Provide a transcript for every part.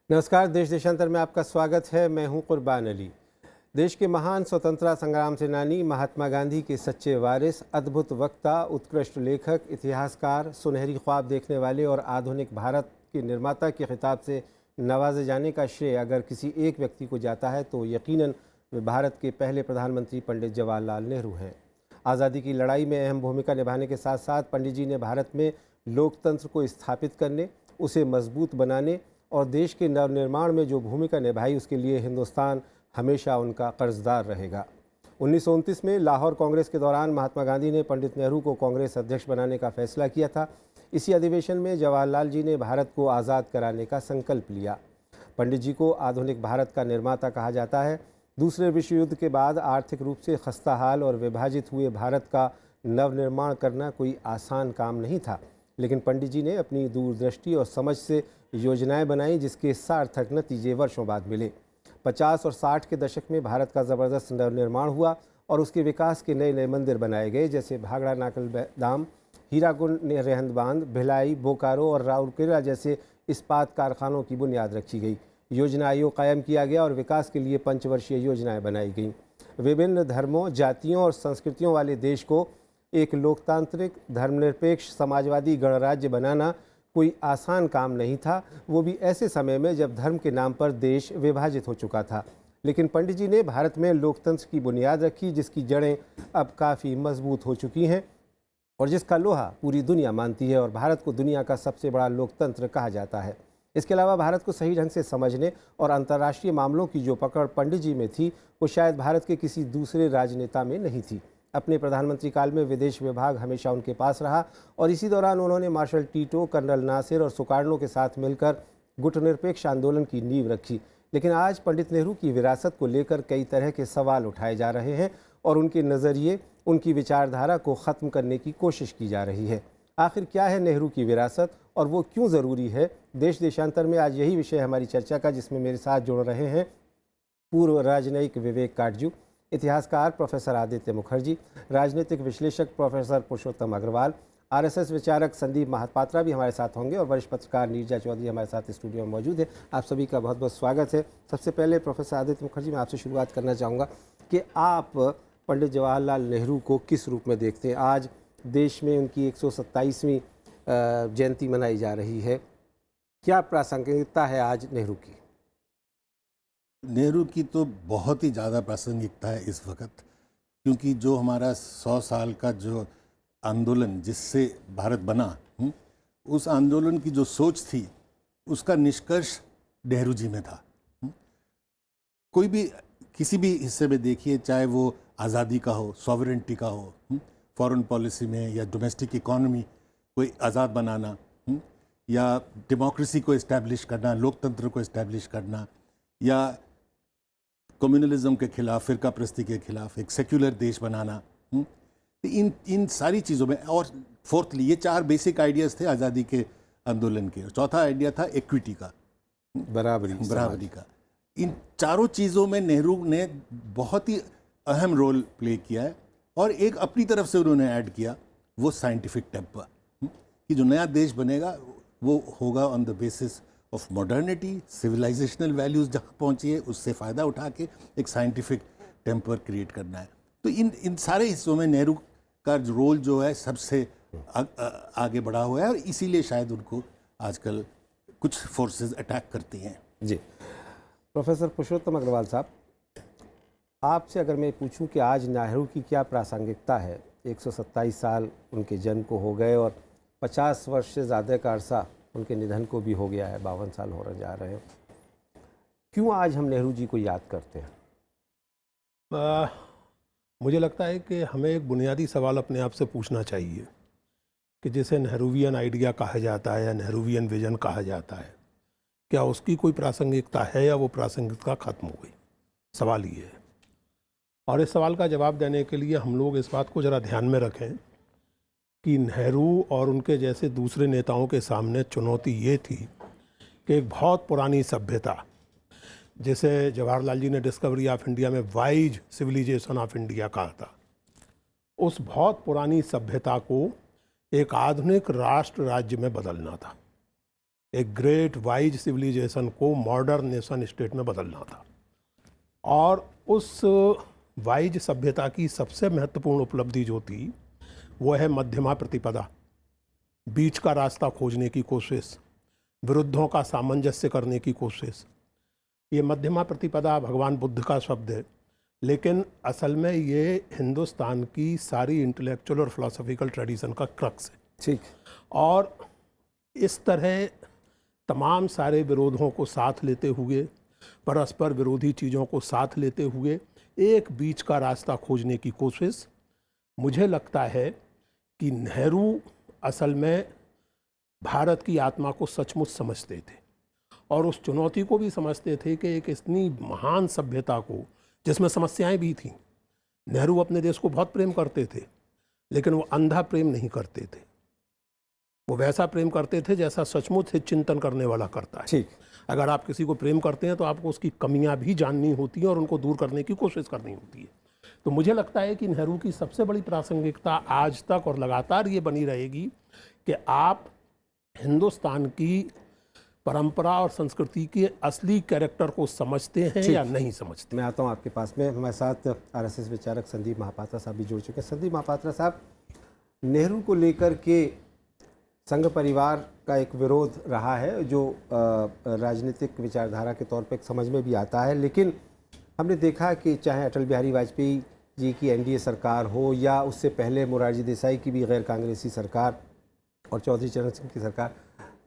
नमस्कार। देश देशांतर में आपका स्वागत है। मैं हूं कुर्बान अली। देश के महान स्वतंत्रता संग्राम सेनानी महात्मा गांधी के सच्चे वारिस, अद्भुत वक्ता, उत्कृष्ट लेखक, इतिहासकार, सुनहरी ख्वाब देखने वाले और आधुनिक भारत के निर्माता के खिताब से नवाजे जाने का श्रेय अगर किसी एक व्यक्ति को जाता है तो यकीनन वे भारत के पहले प्रधानमंत्री पंडित जवाहरलाल नेहरू हैं। आज़ादी की लड़ाई में अहम भूमिका निभाने के साथ साथ पंडित जी ने भारत में लोकतंत्र को स्थापित करने, उसे मजबूत बनाने और देश के नवनिर्माण में जो भूमिका निभाई उसके लिए हिंदुस्तान हमेशा उनका कर्जदार रहेगा। 1929 में लाहौर कांग्रेस के दौरान महात्मा गांधी ने पंडित नेहरू को कांग्रेस अध्यक्ष बनाने का फैसला किया था। इसी अधिवेशन में जवाहरलाल जी ने भारत को आज़ाद कराने का संकल्प लिया। पंडित जी को आधुनिक भारत का निर्माता कहा जाता है। दूसरे विश्व युद्ध के बाद आर्थिक रूप से खस्ताहाल और विभाजित हुए भारत का नवनिर्माण करना कोई आसान काम नहीं था, लेकिन पंडित जी ने अपनी दूरदृष्टि और समझ से योजनाएं बनाई जिसके सार्थक नतीजे वर्षों बाद मिले। 50 और 60 के दशक में भारत का ज़बरदस्त नवनिर्माण हुआ और उसके विकास के नए नए मंदिर बनाए गए, जैसे भागड़ा नाकल दाम, हीराकुंड रेहंद बांध, भिलाई, बोकारो और राउरकेला जैसे इस्पात कारखानों की बुनियाद रखी गई। योजना आयोग कायम किया गया और विकास के लिए पंचवर्षीय योजनाएं बनाई गईं। विभिन्न धर्मों, जातियों और संस्कृतियों वाले देश को एक लोकतांत्रिक, धर्मनिरपेक्ष, समाजवादी गणराज्य बनाना कोई आसान काम नहीं था, वो भी ऐसे समय में जब धर्म के नाम पर देश विभाजित हो चुका था। लेकिन पंडित जी ने भारत में लोकतंत्र की बुनियाद रखी, जिसकी जड़ें अब काफ़ी मजबूत हो चुकी हैं और जिसका लोहा पूरी दुनिया मानती है और भारत को दुनिया का सबसे बड़ा लोकतंत्र कहा जाता है। इसके अलावा भारत को सही ढंग से समझने और अंतर्राष्ट्रीय मामलों की जो पकड़ पंडित जी में थी, वो शायद भारत के किसी दूसरे राजनेता में नहीं थी। अपने प्रधानमंत्री काल में विदेश विभाग हमेशा उनके पास रहा और इसी दौरान उन्होंने मार्शल टीटो, कर्नल नासिर और सुकार्नो के साथ मिलकर गुटनिरपेक्ष आंदोलन की नींव रखी। लेकिन आज पंडित नेहरू की विरासत को लेकर कई तरह के सवाल उठाए जा रहे हैं और उनके नज़रिए, उनकी विचारधारा को ख़त्म करने की कोशिश की जा रही है। आखिर क्या है नेहरू की विरासत और वो क्यों ज़रूरी है? देश देशांतर में आज यही विषय हमारी चर्चा का, जिसमें मेरे साथ जुड़ रहे हैं पूर्व राजनयिक विवेक काटजू, इतिहासकार प्रोफेसर आदित्य मुखर्जी, राजनीतिक विश्लेषक प्रोफेसर पुरुषोत्तम अग्रवाल, आरएसएस विचारक संदीप महापात्रा भी हमारे साथ होंगे और वरिष्ठ पत्रकार नीरजा चौधरी हमारे साथ स्टूडियो में मौजूद है। आप सभी का बहुत बहुत स्वागत है। सबसे पहले प्रोफेसर आदित्य मुखर्जी, मैं आपसे शुरुआत करना चाहूँगा कि आप पंडित जवाहरलाल नेहरू को किस रूप में देखते हैं? आज देश में उनकी 127वीं जयंती मनाई जा रही है। क्या प्रासंगिकता है आज नेहरू की? नेहरू की तो बहुत ही ज़्यादा प्रासंगिकता है इस वक्त, क्योंकि जो हमारा 100 साल का जो आंदोलन जिससे भारत बना, उस आंदोलन की जो सोच थी उसका निष्कर्ष नेहरू जी में था। कोई भी किसी भी हिस्से में देखिए, चाहे वो आज़ादी का हो, सॉवरेंटी का हो, फॉरेन पॉलिसी में या डोमेस्टिक इकोनॉमी कोई आज़ाद बनाना, या डेमोक्रेसी को इस्टेब्लिश करना, लोकतंत्र को इस्टेब्लिश करना, या कम्युनलिज्म के खिलाफ, फिरका प्रस्ती के खिलाफ एक सेक्युलर देश बनाना, इन सारी चीज़ों में। और फोर्थली, ये 4 बेसिक आइडियाज़ थे आज़ादी के आंदोलन के। चौथा आइडिया था इक्विटी का, बराबरी का। इन चारों चीज़ों में नेहरू ने बहुत ही अहम रोल प्ले किया है। और एक अपनी तरफ से उन्होंने ऐड किया, वो साइंटिफिक टेम्पर, कि जो नया देश बनेगा वो होगा on the basis of modernity, civilisational values जहाँ पहुँची है उससे फ़ायदा उठा के एक साइंटिफिक टेम्पर क्रिएट करना है। तो इन सारे हिस्सों में नेहरू का रोल जो है सबसे आगे बढ़ा हुआ है और इसीलिए शायद उनको आजकल कुछ फोर्सेस अटैक करती हैं। जी, प्रोफेसर पुरुषोत्तम अग्रवाल साहब, आपसे अगर मैं पूछूं कि आज नेहरू की क्या प्रासंगिकता है? 127 साल उनके जन्म को हो गए और 50 वर्ष से ज़्यादा का अरसा उनके निधन को भी हो गया है, 52 साल होने जा रहे हैं। क्यों आज हम नेहरू जी को याद करते हैं? मुझे लगता है कि हमें एक बुनियादी सवाल अपने आप से पूछना चाहिए कि जिसे नेहरूवियन आइडिया कहा जाता है या नेहरूवियन विजन कहा जाता है, क्या उसकी कोई प्रासंगिकता है या वो प्रासंगिकता खत्म हो गई? सवाल ये है। और इस सवाल का जवाब देने के लिए हम लोग इस बात को ज़रा ध्यान में रखें कि नेहरू और उनके जैसे दूसरे नेताओं के सामने चुनौती ये थी कि एक बहुत पुरानी सभ्यता, जिसे जवाहरलाल जी ने डिस्कवरी ऑफ इंडिया में वाइज सिविलाइजेशन ऑफ इंडिया कहा था, उस बहुत पुरानी सभ्यता को एक आधुनिक राष्ट्र राज्य में बदलना था। एक ग्रेट वाइज सिविलाइजेशन को मॉडर्न नेशन स्टेट में बदलना था। और उस वाइज सभ्यता की सबसे महत्वपूर्ण उपलब्धि जो थी वो है मध्यमा प्रतिपदा, बीच का रास्ता खोजने की कोशिश, विरुद्धों का सामंजस्य करने की कोशिश। ये मध्यमा प्रतिपदा भगवान बुद्ध का शब्द है, लेकिन असल में ये हिंदुस्तान की सारी इंटेलेक्चुअल और फिलोसॉफिकल ट्रेडिशन का क्रक्स है। ठीक। और इस तरह तमाम सारे विरोधों को साथ लेते हुए, परस्पर विरोधी चीज़ों को साथ लेते हुए एक बीच का रास्ता खोजने की कोशिश, मुझे लगता है कि नेहरू असल में भारत की आत्मा को सचमुच समझते थे और उस चुनौती को भी समझते थे कि एक इतनी महान सभ्यता को, जिसमें समस्याएं भी थीं, नेहरू अपने देश को बहुत प्रेम करते थे, लेकिन वो अंधा प्रेम नहीं करते थे। वो वैसा प्रेम करते थे जैसा सचमुच से चिंतन करने वाला करता है। ठीक। अगर आप किसी को प्रेम करते हैं तो आपको उसकी कमियां भी जाननी होती हैं और उनको दूर करने की कोशिश करनी होती है। तो मुझे लगता है कि नेहरू की सबसे बड़ी प्रासंगिकता आज तक और लगातार ये बनी रहेगी कि आप हिंदुस्तान की परंपरा और संस्कृति के असली कैरेक्टर को समझते हैं या नहीं समझते। मैं आता हूँ आपके पास में। हमारे साथ आरएसएस विचारक संदीप महापात्रा साहब भी जुड़ चुके हैं। संदीप महापात्रा साहब, नेहरू को लेकर के संघ परिवार का एक विरोध रहा है जो राजनीतिक विचारधारा के तौर पे समझ में भी आता है, लेकिन हमने देखा कि चाहे अटल बिहारी वाजपेयी जी की एनडीए सरकार हो या उससे पहले मोरारजी देसाई की भी गैर कांग्रेसी सरकार और चौधरी चरण सिंह की सरकार,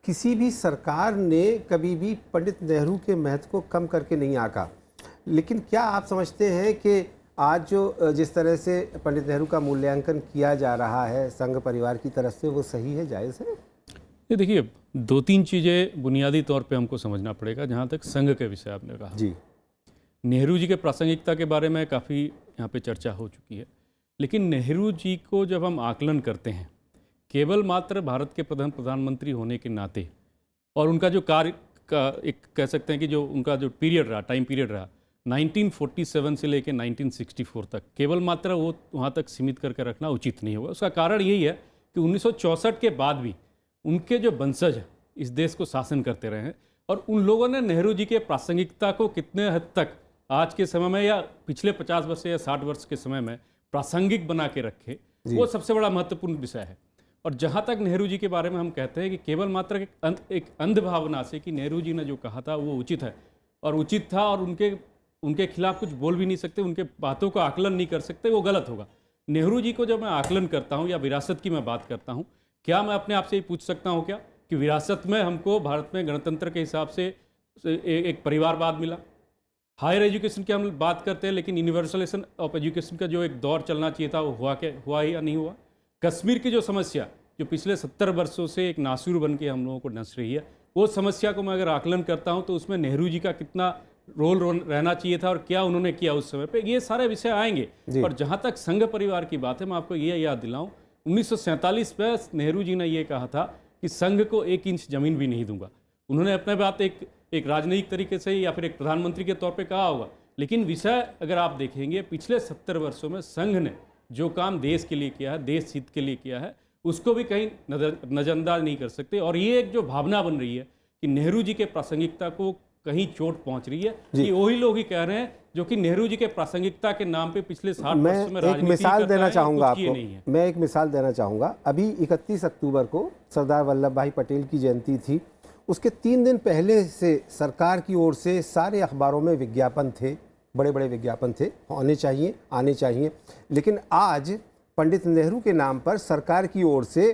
किसी भी सरकार ने कभी भी पंडित नेहरू के महत्व को कम करके नहीं आंका। लेकिन क्या आप समझते हैं कि आज जो जिस तरह से पंडित नेहरू का मूल्यांकन किया जा रहा है संघ परिवार की तरफ से, वो सही है, जायज़ है? ये देखिए, दो तीन चीज़ें बुनियादी तौर पे हमको समझना पड़ेगा। जहाँ तक संघ के विषय आपने कहा जी, नेहरू जी के प्रासंगिकता के बारे में काफ़ी यहाँ पे चर्चा हो चुकी है, लेकिन नेहरू जी को जब हम आकलन करते हैं केवल मात्र भारत के प्रधानमंत्री होने के नाते और उनका जो कार्य का एक कह सकते हैं कि जो उनका जो पीरियड रहा, टाइम पीरियड रहा 1947 से लेकर 1964 तक, केवल मात्र वो वहाँ तक सीमित करके रखना उचित नहीं होगा। उसका कारण यही है कि 1964 के बाद भी उनके जो वंशज इस देश को शासन करते रहे हैं और उन लोगों ने नेहरू जी के प्रासंगिकता को कितने हद तक आज के समय में या पिछले 50 वर्ष या 60 वर्ष के समय में प्रासंगिक बना के रखे, वो सबसे बड़ा महत्वपूर्ण विषय है। और जहाँ तक नेहरू जी के बारे में हम कहते हैं कि केवल मात्र एक अंध भावना से कि नेहरू जी ने जो कहा था वो उचित है और उचित था और उनके खिलाफ कुछ बोल भी नहीं सकते, उनके बातों का आकलन नहीं कर सकते, वो गलत होगा। नेहरू जी को जब मैं आकलन करता हूँ या विरासत की मैं बात करता हूँ, क्या मैं अपने आप से ये पूछ सकता हूँ क्या कि विरासत में हमको भारत में गणतंत्र के हिसाब से एक परिवारवाद मिला? हायर एजुकेशन की हम बात करते हैं, लेकिन यूनिवर्सलाइजेशन ऑफ एजुकेशन का जो एक दौर चलना चाहिए था वो हुआ ही या नहीं हुआ? कश्मीर की जो समस्या जो पिछले 70 वर्षों से एक नासूर बन के हम लोगों को नस रही है, वो समस्या को मैं अगर आकलन करता हूँ तो उसमें नेहरू जी का कितना रोल रहना चाहिए था और क्या उन्होंने किया उस समय पे, ये सारे विषय आएंगे। और जहाँ तक संघ परिवार की बात है, मैं आपको ये याद दिलाऊं 1947 में नेहरू जी ने ये कहा था कि संघ को 1 इंच जमीन भी नहीं दूंगा। उन्होंने अपने बात एक राजनीतिक तरीके से या फिर एक प्रधानमंत्री के तौर पे कहा होगा, लेकिन विषय अगर आप देखेंगे पिछले 70 वर्षों में संघ ने जो काम देश के लिए किया है, देश हित के लिए किया है, उसको भी कहीं नज़रअंदाज नहीं कर सकते। और ये एक जो भावना बन रही है कि नेहरू जी के प्रासंगिकता को कहीं चोट पहुंच रही है, कि वही लोग ही कह रहे हैं जो कि नेहरू जी के प्रासंगिकता के नाम पे पिछले 60 वर्षों में मैं एक मिसाल देना चाहूँगा आपको। नहीं है। मैं एक मिसाल देना चाहूँगा। अभी 31 अक्टूबर को सरदार वल्लभ भाई पटेल की जयंती थी। उसके 3 दिन पहले से सरकार की ओर से सारे अखबारों में विज्ञापन थे, बड़े बड़े विज्ञापन थे, आने चाहिए। लेकिन आज पंडित नेहरू के नाम पर सरकार की ओर से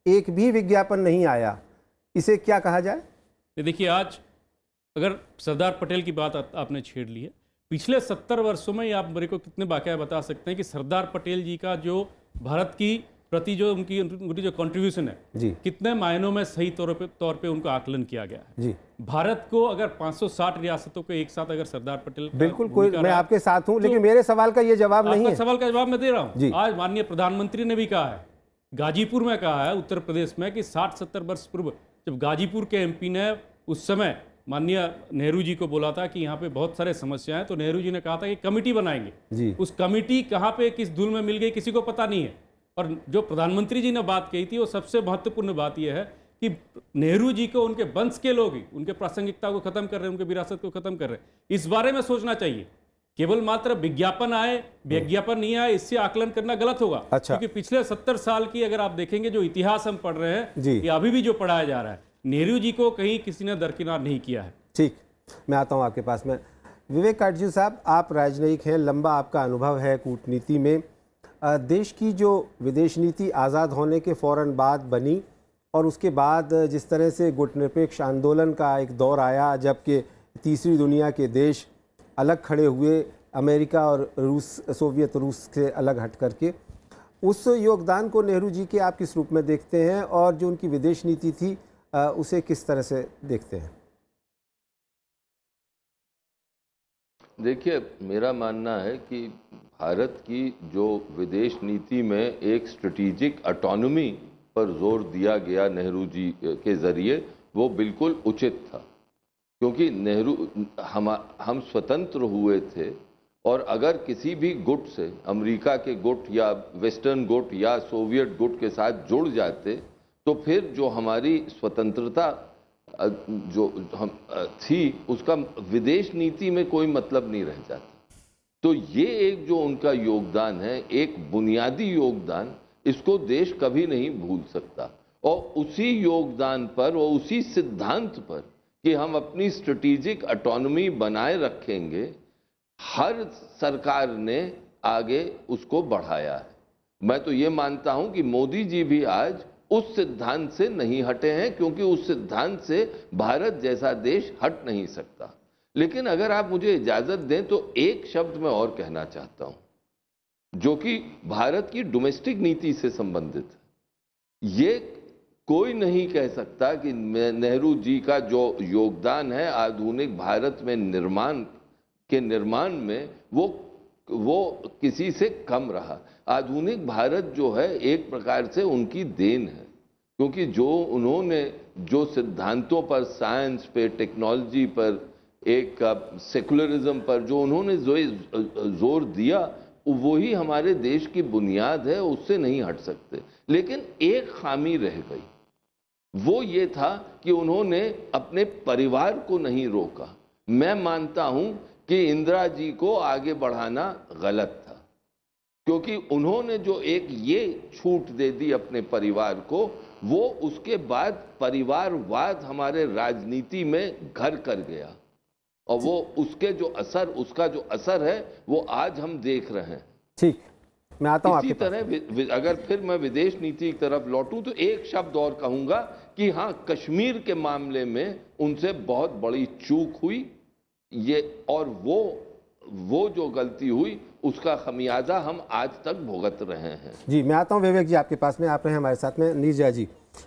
एक भी विज्ञापन नहीं आया। इसे क्या कहा जाए? देखिए, आज अगर सरदार पटेल की बात आपने छेड़ ली है, पिछले 70 वर्षों में आप मेरे को कितने वाकया बता सकते हैं कि सरदार पटेल जी का जो भारत की प्रति जो उनकी जो कंट्रीब्यूशन है जी, कितने मायनों में सही तौर पे उनका आकलन किया गया है जी। भारत को अगर 560 रियासतों को एक साथ अगर सरदार पटेल बिल्कुल, कोई मैं आपके साथ हूं, लेकिन मेरे सवाल का ये जवाब नहीं है। सवाल का जवाब मैं दे रहा हूं। आज माननीय प्रधानमंत्री ने भी कहा है, गाजीपुर में कहा है उत्तर प्रदेश में कि 60-70 वर्ष पूर्व जब गाजीपुर के एमपी ने उस समय माननीय नेहरू जी को बोला था कि यहाँ पे बहुत सारे समस्याएं, तो नेहरू जी ने कहा था कि कमेटी बनाएंगे जी। उस कमेटी कहाँ पे किस धूल में मिल गई किसी को पता नहीं है। और जो प्रधानमंत्री जी ने बात कही थी वो सबसे महत्वपूर्ण बात यह है कि नेहरू जी को उनके वंश के लोग ही उनके प्रासंगिकता को खत्म कर रहे हैं, उनके विरासत को खत्म कर रहे हैं। इस बारे में सोचना चाहिए। केवल मात्र विज्ञापन आए, विज्ञापन नहीं आए, इससे आकलन करना गलत होगा। अच्छा। क्योंकि पिछले 70 साल की अगर आप देखेंगे जो इतिहास हम पढ़ रहे हैं, जी। ये अभी भी जो पढ़ाया जा रहा है, नेहरू जी को कहीं किसी ने दरकिनार नहीं किया है। ठीक, मैं आता हूं आपके पास में। विवेक काटजू साहब, आप राजनयिक हैं, लंबा आपका अनुभव है कूटनीति में। देश की जो विदेश नीति आज़ाद होने के फ़ौरन बाद बनी और उसके बाद जिस तरह से गुटनिरपेक्ष आंदोलन का एक दौर आया, जबकि तीसरी दुनिया के देश अलग खड़े हुए, अमेरिका और रूस, सोवियत रूस से अलग हट करके, उस योगदान को नेहरू जी के आप किस रूप में देखते हैं और जो उनकी विदेश नीति थी उसे किस तरह से देखते हैं? देखिए, मेरा मानना है कि भारत की जो विदेश नीति में एक स्ट्रेटेजिक ऑटोनॉमी पर जोर दिया गया नेहरू जी के ज़रिए, वो बिल्कुल उचित था। क्योंकि नेहरू हम स्वतंत्र हुए थे और अगर किसी भी गुट से, अमेरिका के गुट या वेस्टर्न गुट या सोवियत गुट के साथ जुड़ जाते, तो फिर जो हमारी स्वतंत्रता जो हम थी उसका विदेश नीति में कोई मतलब नहीं रह जाता। तो ये एक जो उनका योगदान है, एक बुनियादी योगदान, इसको देश कभी नहीं भूल सकता। और उसी योगदान पर और उसी सिद्धांत पर कि हम अपनी स्ट्रेटेजिक ऑटोनॉमी बनाए रखेंगे, हर सरकार ने आगे उसको बढ़ाया है। मैं तो ये मानता हूं कि मोदी जी भी आज उस सिद्धांत से नहीं हटे हैं, क्योंकि उस सिद्धांत से भारत जैसा देश हट नहीं सकता। लेकिन अगर आप मुझे इजाजत दें तो एक शब्द मैं और कहना चाहता हूं, जो कि भारत की डोमेस्टिक नीति से संबंधित है। ये कोई नहीं कह सकता कि नेहरू जी का जो योगदान है आधुनिक भारत में निर्माण में वो किसी से कम रहा। आधुनिक भारत जो है एक प्रकार से उनकी देन है, क्योंकि जो उन्होंने जो सिद्धांतों पर, साइंस पे, टेक्नोलॉजी पर, एक सेकुलरिज्म पर जो उन्होंने जोर दिया, वही हमारे देश की बुनियाद है, उससे नहीं हट सकते। लेकिन एक खामी रह गई, वो ये था कि उन्होंने अपने परिवार को नहीं रोका। मैं मानता हूं कि इंदिरा जी को आगे बढ़ाना गलत था, क्योंकि उन्होंने जो एक ये छूट दे दी अपने परिवार को, वो उसके बाद परिवारवाद हमारे राजनीति में घर कर गया और वो उसका जो असर है वो आज हम देख रहे हैं। ठीक, मैं आता हूं इसी आपके तरह अगर फिर मैं विदेश नीति की तरफ लौटूं तो एक शब्द और कहूंगा कि हाँ, कश्मीर के मामले में उनसे बहुत बड़ी चूक हुई ये, और वो जो गलती हुई उसका खमियाजा हम आज तक भुगत रहे हैं। जी, मैं आता हूं विवेक जी आपके पास में। आप रहे हमारे साथ में। नीरजा जी,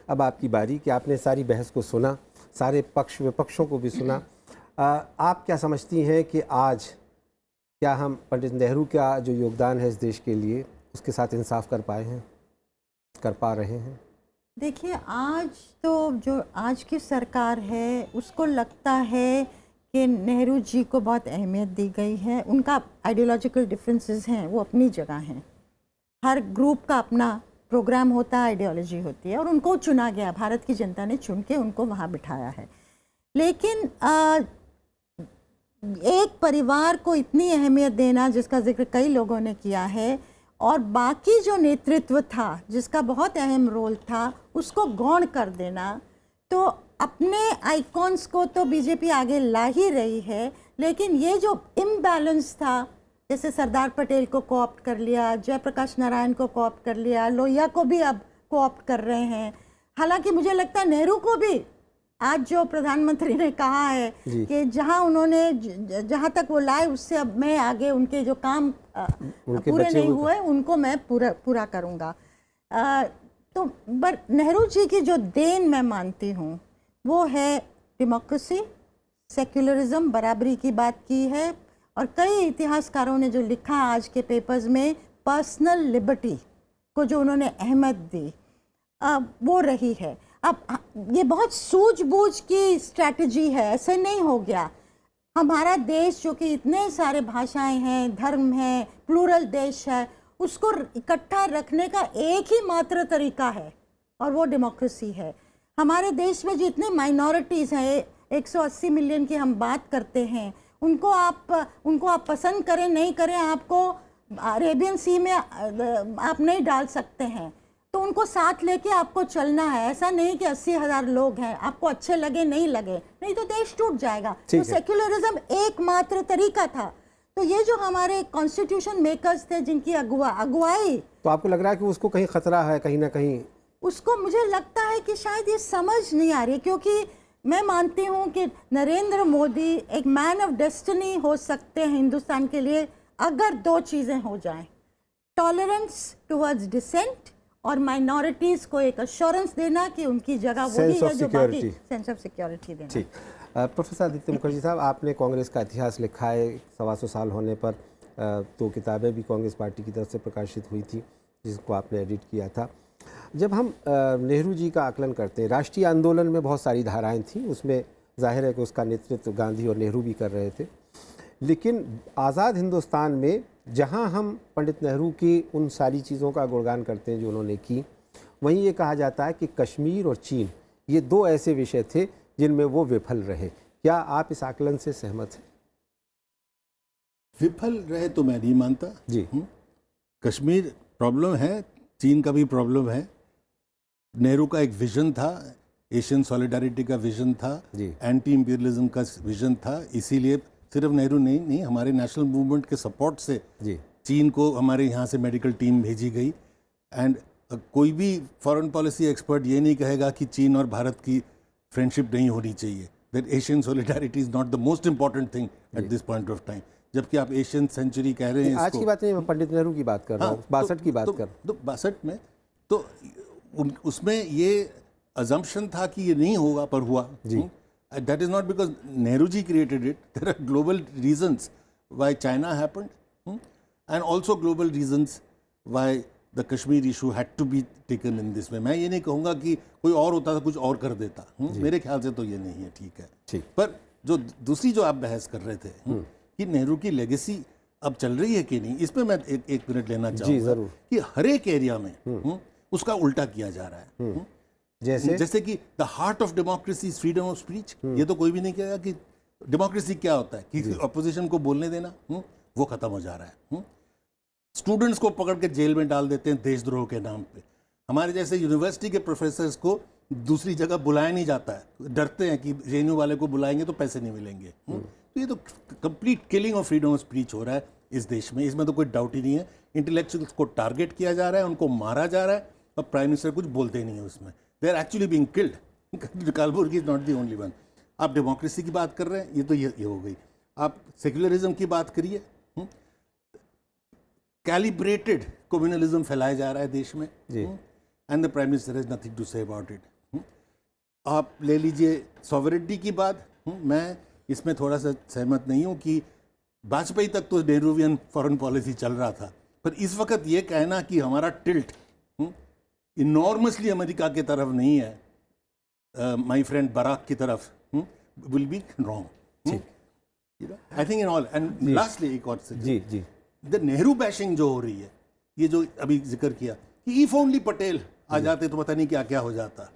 अब आपकी बारी कि आपने सारी बहस को सुना, सारे पक्ष विपक्षों को भी सुना। आप क्या समझती हैं कि आज क्या हम पंडित नेहरू का जो योगदान है इस देश के लिए, उसके साथ इंसाफ कर पाए हैं, कर पा रहे हैं? देखिए, आज तो जो आज की सरकार है उसको लगता है कि नेहरू जी को बहुत अहमियत दी गई है। उनका आइडियोलॉजिकल डिफरेंसेस हैं, वो अपनी जगह हैं। हर ग्रुप का अपना प्रोग्राम होता है, आइडियोलॉजी होती है, और उनको चुना गया, भारत की जनता ने चुन के उनको वहाँ बिठाया है। लेकिन एक परिवार को इतनी अहमियत देना, जिसका जिक्र कई लोगों ने किया है, और बाकी जो नेतृत्व था जिसका बहुत अहम रोल था, उसको गौण कर देना, तो अपने आइकॉन्स को तो बीजेपी आगे ला ही रही है, लेकिन ये जो इम्बैलेंस था, जैसे सरदार पटेल को कोऑप्ट कर लिया, जयप्रकाश नारायण को कोऑप्ट कर लिया, लोहिया को भी अब कोऑप्ट कर रहे हैं। हालांकि मुझे लगता है नेहरू को भी आज जो प्रधानमंत्री ने कहा है कि जहाँ तक वो लाए उससे अब मैं आगे उनके जो काम पूरे नहीं हुए उनको मैं पूरा करूँगा। तो नेहरू जी की जो देन मैं मानती हूँ वो है डेमोक्रेसी, सेक्युलरिज्म, बराबरी की बात की है, और कई इतिहासकारों ने जो लिखा आज के पेपर्स में, पर्सनल लिबर्टी को जो उन्होंने अहमियत दी वो रही है। अब ये बहुत सूझबूझ की स्ट्रैटेजी है, ऐसे नहीं हो गया। हमारा देश जो कि इतने सारे भाषाएं हैं, धर्म हैं, प्लूरल देश है, उसको इकट्ठा रखने का एक ही मात्र तरीका है और वो डेमोक्रेसी है। हमारे देश में जितने माइनॉरिटीज़ हैं, 180 मिलियन की हम बात करते हैं, उनको आप पसंद करें नहीं करें, आपको अरेबियन सी में आप नहीं डाल सकते हैं, तो उनको साथ लेके आपको चलना है। ऐसा नहीं कि 80,000 लोग हैं, आपको अच्छे लगे नहीं लगे, नहीं तो देश टूट जाएगा। तो सेक्युलरिज्म एकमात्र तरीका था। तो ये जो हमारे कॉन्स्टिट्यूशन मेकर्स थे जिनकी अगुवाई, तो आपको लग रहा है कि उसको कहीं खतरा है कहीं ना कहीं? उसको मुझे लगता है कि शायद ये समझ नहीं आ रही, क्योंकि मैं मानती हूँ कि नरेंद्र मोदी एक मैन ऑफ डेस्टिनी हो सकते हैं हिंदुस्तान के लिए, अगर दो चीज़ें हो जाएं, टॉलरेंस टुवर्ड्स डिसेंट और माइनॉरिटीज़ को एक अश्योरेंस देना कि उनकी जगह वही है जो बाकी, सेंस ऑफ सिक्योरिटी देना। ठीक। प्रोफेसर आदित्य मुखर्जी साहब, आपने कांग्रेस का इतिहास लिखा है, 125 साल होने पर 2 किताबें भी कांग्रेस पार्टी की तरफ से प्रकाशित हुई थी जिसको आपने एडिट किया था। जब हम नेहरू जी का आकलन करते हैं, राष्ट्रीय आंदोलन में बहुत सारी धाराएं थीं, उसमें जाहिर है कि उसका नेतृत्व गांधी और नेहरू भी कर रहे थे, लेकिन आज़ाद हिंदुस्तान में जहां हम पंडित नेहरू की उन सारी चीज़ों का गुणगान करते हैं जो उन्होंने की, वहीं ये कहा जाता है कि कश्मीर और चीन ये 2 ऐसे विषय थे जिनमें वो विफल रहे। क्या आप इस आकलन से सहमत हैं? विफल रहे तो मैं नहीं मानता जी। कश्मीर प्रॉब्लम है, चीन का भी प्रॉब्लम है। नेहरू का एक विजन था, एशियन सॉलिडारिटी का विजन था, एंटी इंपीरियलिज्म का विजन था, इसीलिए सिर्फ नेहरू नहीं हमारे नेशनल मूवमेंट के सपोर्ट से चीन को हमारे यहाँ से मेडिकल टीम भेजी गई। एंड कोई भी फॉरेन पॉलिसी एक्सपर्ट ये नहीं कहेगा कि चीन और भारत की फ्रेंडशिप नहीं होनी चाहिए, that Asian solidarity is not the most important thing at this point of time. जबकि आप एशियन सेंचुरी कह रहे हैं, आज की बात नहीं, मैं पंडित नेहरू की बात कर रहा हूँ, 62 की बात कर रहा हूँ। तो 62 में तो उसमें ये अजम्पशन था कि ये नहीं होगा, पर हुआ। That is not because Nehru ji created it. There are global reasons why China happened, and also global reasons why the Kashmir issue had to be taken in this way. मैं ये नहीं कहूँगा कि कोई और होता था कुछ और कर देता, मेरे ख्याल से तो ये नहीं है, ठीक है। ठीक। पर जो दूसरी जो आप बहस कर रहे थे कि नेहरू की लेगेसी अब चल रही है कि नहीं, इस पे मैं एक मिनट लेना चाहूँगा कि हर एक एरिया में उसका उल्टा किया जा रहा है। जैसे कि the heart of democracy is freedom of speech. ये तो कोई भी नहीं कहेगा कि डेमोक्रेसी क्या होता है, कि अपोजिशन को बोलने देना, वो खत्म हो जा रहा है। स्टूडेंट्स को पकड़ के जेल में डाल देते हैं देशद्रोह के नाम पे। हमारे जैसे यूनिवर्सिटी के प्रोफेसर्स को दूसरी जगह बुलाया नहीं जाता है, डरते हैं कि जेएनयू वाले को बुलाएंगे तो पैसे नहीं मिलेंगे। तो ये तो complete killing of freedom of speech हो रहा है इस देश में, इसमें तो कोई डाउट ही नहीं है। इंटेलेक्चुअल्स को टारगेट किया जा रहा है, उनको मारा जा रहा है, और प्राइम मिनिस्टर कुछ बोलते ही नहीं है उसमें। They are actually being killed. Kalburgi is not the only one. आप डेमोक्रेसी की बात कर रहे हैं, ये तो ये हो गई। आप सेक्युलरिज्म की बात करिए, कैलिब्रेटेड कम्युनलिज्म फैलाया जा रहा है देश में, and the prime minister has nothing to say about it. आप ले लीजिए सॉवरेनिटी की बात, मैं इसमें थोड़ा सा सहमत नहीं हूँ कि वाजपेयी तक तो नेहरूवियन फॉरेन पॉलिसी चल रहा था, पर इस वक्त ये कहना कि हमारा टिल्ट इनॉर्मसली अमेरिका की तरफ नहीं है, माय फ्रेंड बराक की तरफ, will be wrong. I think in all and lastly एक और से द नेहरू बैशिंग जो हो रही है, ये जो अभी जिक्र किया कि इफ ओनली पटेल आ जाते तो पता नहीं क्या क्या हो जाता,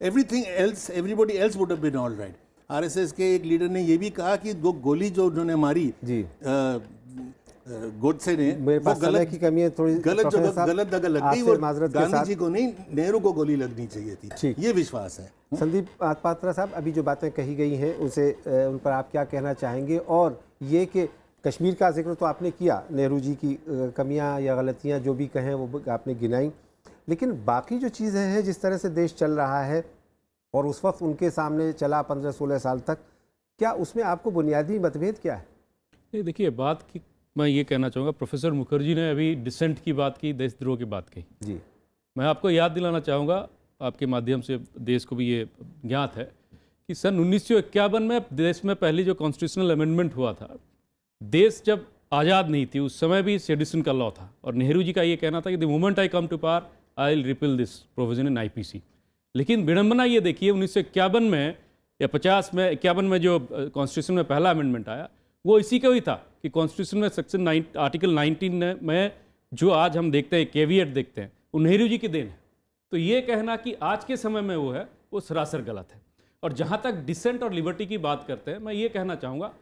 everything else everybody else would have been all right. RSS के एक लीडर ने ये भी कहा कि वो गोली जो उन्होंने मारी गोडसे ने, मेरे पास समय की कमी है, थोड़ी गलत जगह लग गई, वो गांधी जी को नहीं, नेहरू को गोली लगनी चाहिए थी, ये विश्वास है। संदीप पात्रा साहब, अभी जो बातें कही गई हैं उसे उन पर आप क्या कहना चाहेंगे? और ये कि कश्मीर का जिक्र तो आपने किया, नेहरू जी की कमियां या गलतियां जो भी कहें वो आपने गिनाई, लेकिन बाकी जो चीज़ें हैं, जिस तरह से देश चल रहा है और उस वक्त उनके सामने चला 15-16 साल तक, क्या उसमें आपको बुनियादी मतभेद क्या है? नहीं, देखिए, बात की मैं ये कहना चाहूँगा, प्रोफेसर मुखर्जी ने अभी डिसेंट की बात की, देशद्रोह की बात कही जी। मैं आपको याद दिलाना चाहूँगा, आपके माध्यम से देश को भी ये ज्ञात है कि सन 1951 में देश में पहली जो कॉन्स्टिट्यूशनल अमेंडमेंट हुआ था, देश जब आज़ाद नहीं थी उस समय भी सेडिशन का लॉ था, और नेहरू जी का ये कहना था कि the moment I come to power I will repeal this provision in IPC. लेकिन विडंबना ये देखिए, 1951 में या 51 में जो कॉन्स्टिट्यूशन में पहला अमेंडमेंट आया, वो इसी का ही था कि कॉन्स्टिट्यूशन में सेक्शन आर्टिकल 19 में जो आज हम देखते हैं, केविएट देखते हैं, वो नेहरू जी की देन है। तो ये कहना कि आज के समय में वो है, वो सरासर गलत है। और जहाँ तक डिसेंट और लिबर्टी की बात करते हैं, मैं ये कहना चाहूँगा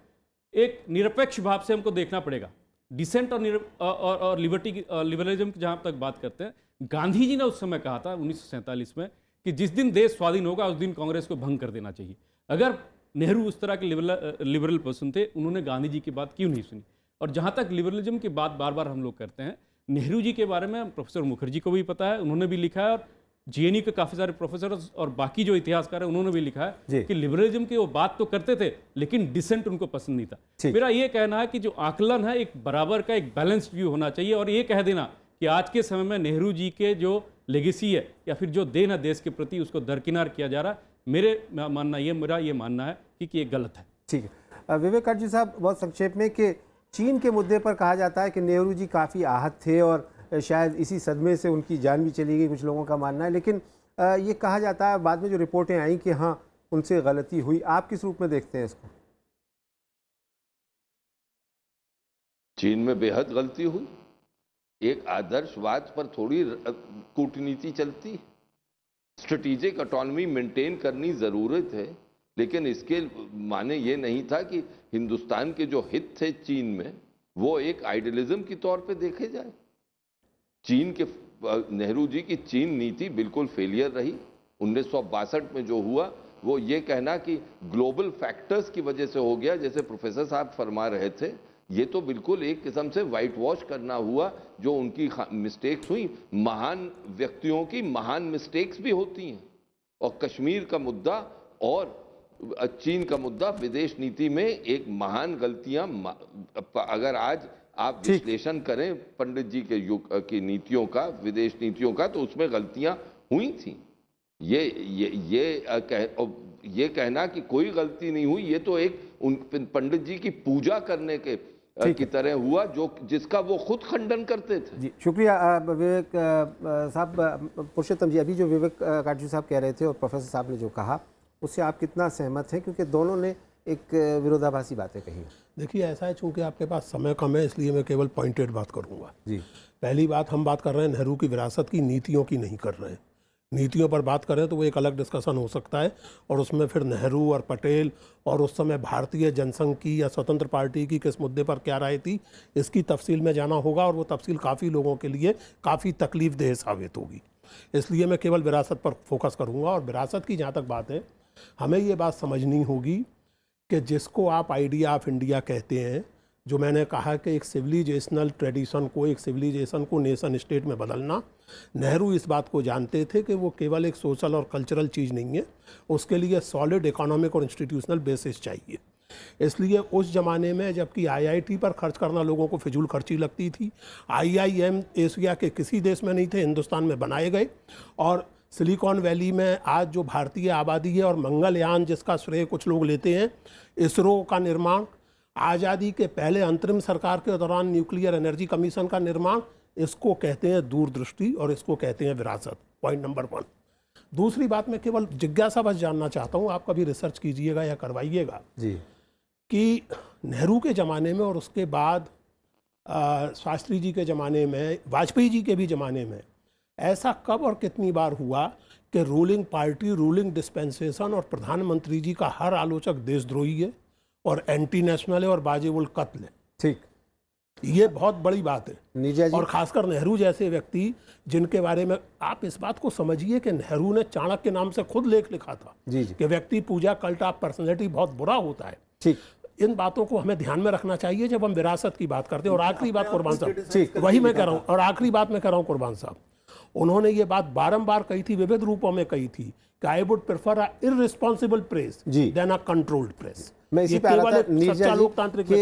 एक निरपेक्ष भाव से हमको देखना पड़ेगा। डिसेंट और लिबर्टी की लिबरलिज्म की जहाँ तक बात करते हैं, गांधी जी ने उस समय कहा था 1947 में कि जिस दिन देश स्वाधीन होगा उस दिन कांग्रेस को भंग कर देना चाहिए। अगर नेहरू उस तरह के लिबरल पर्सन थे, उन्होंने गांधी जी की बात क्यों नहीं सुनी? और जहाँ तक लिबरलिज्म की बात बार बार हम लोग करते हैं, नेहरू जी के बारे में प्रोफेसर मुखर्जी को भी पता है, उन्होंने भी लिखा है, और जेएनयू के काफ़ी सारे प्रोफेसर और बाकी जो इतिहासकार हैं उन्होंने भी लिखा है कि लिबरलिज्म की वो बात तो करते थे लेकिन डिसेंट उनको पसंद नहीं था। मेरा ये कहना है कि जो आकलन है एक बराबर का, एक बैलेंस्ड व्यू होना चाहिए। और ये कह देना कि आज के समय में नेहरू जी के जो लेगेसी है या फिर जो देन है देश के प्रति, उसको दरकिनार किया जा रहा है, मेरा ये मानना है कि ये गलत है। ठीक है विवेक जी साहब, बहुत संक्षेप में कि चीन के मुद्दे पर कहा जाता है कि नेहरू जी काफ़ी आहत थे और शायद इसी सदमे से उनकी जान भी चली गई, कुछ लोगों का मानना है। लेकिन ये कहा जाता है बाद में जो रिपोर्टें आई कि हाँ उनसे गलती हुई, आप किस रूप में देखते हैं इसको? चीन में बेहद गलती हुई। एक आदर्शवाद पर थोड़ी कूटनीति चलती है। स्ट्रेटेजिक ऑटोनॉमी मेंटेन करनी जरूरत है, लेकिन इसके माने ये नहीं था कि हिंदुस्तान के जो हित थे चीन में वो एक आइडियलिज्म के तौर पे देखे जाए। चीन के नेहरू जी की चीन नीति बिल्कुल फेलियर रही। 1962 में जो हुआ वो ये कहना कि ग्लोबल फैक्टर्स की वजह से हो गया, जैसे प्रोफेसर साहब फरमा रहे थे, ये तो बिल्कुल एक किस्म से वाइट वॉश करना हुआ। जो उनकी मिस्टेक्स हुई, महान व्यक्तियों की महान मिस्टेक्स भी होती हैं। और कश्मीर का मुद्दा और चीन का मुद्दा विदेश नीति में एक महान गलतियां, अगर आज आप विश्लेषण करें पंडित जी के युग की नीतियों का, विदेश नीतियों का, तो उसमें गलतियां हुई थी। ये कहना कि कोई गलती नहीं हुई, ये तो एक पंडित जी की पूजा करने के की तरह हुआ, जिसका वो खुद खंडन करते थे। जी शुक्रिया विवेक साहब। पुरुषोत्तम जी, अभी जो विवेक काटजू साहब कह रहे थे और प्रोफेसर साहब ने जो कहा उससे आप कितना सहमत हैं, क्योंकि दोनों ने एक विरोधाभासी बातें कही? देखिए ऐसा है, चूंकि आपके पास समय कम है इसलिए मैं केवल पॉइंटेड बात करूंगा। जी, पहली बात, हम बात कर रहे हैं नेहरू की विरासत की, नीतियों की नहीं कर रहे हैं। नीतियों पर बात करें तो वो एक अलग डिस्कशन हो सकता है, और उसमें फिर नेहरू और पटेल और उस समय भारतीय जनसंघ की या स्वतंत्र पार्टी की किस मुद्दे पर क्या राय थी, इसकी तफसील में जाना होगा, और वो तफसील काफ़ी लोगों के लिए काफ़ी तकलीफदेह साबित होगी। इसलिए मैं केवल विरासत पर फोकस करूँगा। और विरासत की जहाँ तक बात है, हमें ये बात समझनी होगी कि जिसको आप आइडिया ऑफ इंडिया कहते हैं, जो मैंने कहा कि एक सिविलाइजेशनल ट्रेडिशन को, एक सिविलाइजेशन को नेशन स्टेट में बदलना, नेहरू इस बात को जानते थे कि वो केवल एक सोशल और कल्चरल चीज़ नहीं है, उसके लिए सॉलिड इकोनॉमिक और इंस्टीट्यूशनल बेसिस चाहिए। इसलिए उस ज़माने में जबकि आईआईटी पर खर्च करना लोगों को फिजूल खर्ची लगती थी, आईआईएम एशिया के किसी देश में नहीं थे, हिंदुस्तान में बनाए गए। और सिलिकॉन वैली में आज जो भारतीय आबादी है और मंगलयान जिसका श्रेय कुछ लोग लेते हैं, इसरो का निर्माण, आज़ादी के पहले अंतरिम सरकार के दौरान न्यूक्लियर एनर्जी कमीशन का निर्माण, इसको कहते हैं दूरदृष्टि और इसको कहते हैं विरासत। Point number 1। दूसरी बात, मैं केवल जिज्ञासा बस जानना चाहता हूँ, आप कभी रिसर्च कीजिएगा या करवाइएगा जी, कि नेहरू के ज़माने में और उसके बाद शास्त्री जी के ज़माने में, वाजपेयी जी के भी ज़माने में, ऐसा कब और कितनी बार हुआ कि रूलिंग पार्टी, रूलिंग डिस्पेंसेशन और प्रधानमंत्री जी का हर आलोचक देशद्रोही है और एंटी नेशनल है और बाजिब उल कत्ल है? ठीक, ये बहुत बड़ी बात है। नीजा जी, और खासकर नेहरू जैसे व्यक्ति जिनके बारे में आप इस बात को समझिए कि नेहरू ने चाणक्य के नाम से खुद लेख लिखा था जी जी, कि व्यक्ति पूजा, कल्ट ऑफ पर्सनैलिटी बहुत बुरा होता है। ठीक, इन बातों को हमें ध्यान में रखना चाहिए जब हम विरासत की बात करते हैं। और आखिरी बात कुर्बान साहब, ठीक, वही मैं कह रहा हूँ, और आखिरी बात मैं कह रहा हूँ कुर्बान साहब, उन्होंने ये बात बारंबार कही थी, विविध रूपों में कही थी कि I would prefer a irresponsible press जी, देन अ कंट्रोल्ड प्रेस। मैं इसी पे आ रहा था नीरजा जी लोकतांत्रिक कि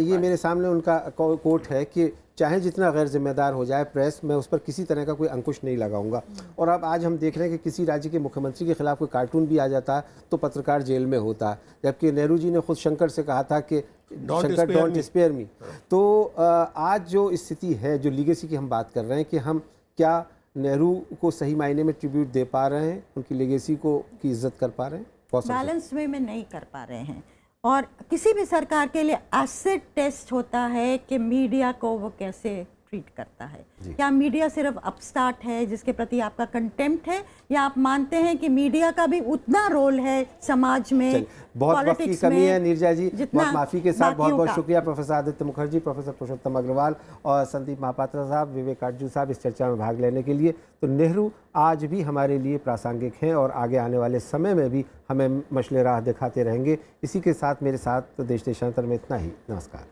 ये मेरे सामने उनका कोट है कि चाहे जितना गैर जिम्मेदार हो जाए प्रेस, मैं उस पर किसी तरह का कोई अंकुश नहीं लगाऊंगा। और अब आज हम देख रहे हैं कि किसी राज्य के मुख्यमंत्री के खिलाफ कोई कार्टून भी आ जाता है तो पत्रकार जेल में होता है, जबकि नेहरू जी ने खुद शंकर से कहा था कि शंकर डोंट स्पेयर मी। तो आज जो स्थिति है, जो लीगेसी की हम बात कर रहे हैं, कि हम क्या नेहरू को सही मायने में ट्रिब्यूट दे पा रहे हैं, उनकी लेगेसी को की इज्जत कर पा रहे हैं? बैलेंस वे में नहीं कर पा रहे हैं। और किसी भी सरकार के लिए एसिड टेस्ट होता है कि मीडिया को वो कैसे ट्रीट करता है? क्या मीडिया सिर्फ अपस्टार्ट है जिसके प्रति आपका कंटेम्प्ट है, या आप मानते हैं कि मीडिया का भी उतना रोल है समाज में, बहुत वक्त की पॉलिटिक्स कमी में, है नीरजा जी, जितना बहुत माफ़ी के साथ बहुत बाकियों बहुत का? शुक्रिया प्रोफेसर आदित्य मुखर्जी, प्रोफेसर पुरुषोत्तम अग्रवाल और संदीप महापात्रा साहब, विवेक काटजू साहब इस चर्चा में भाग लेने के लिए। तो नेहरू आज भी हमारे लिए प्रासंगिक हैं और आगे आने वाले समय में भी हमें मशले राह दिखाते रहेंगे। इसी के साथ मेरे साथ देश देशांतर में इतना ही। नमस्कार।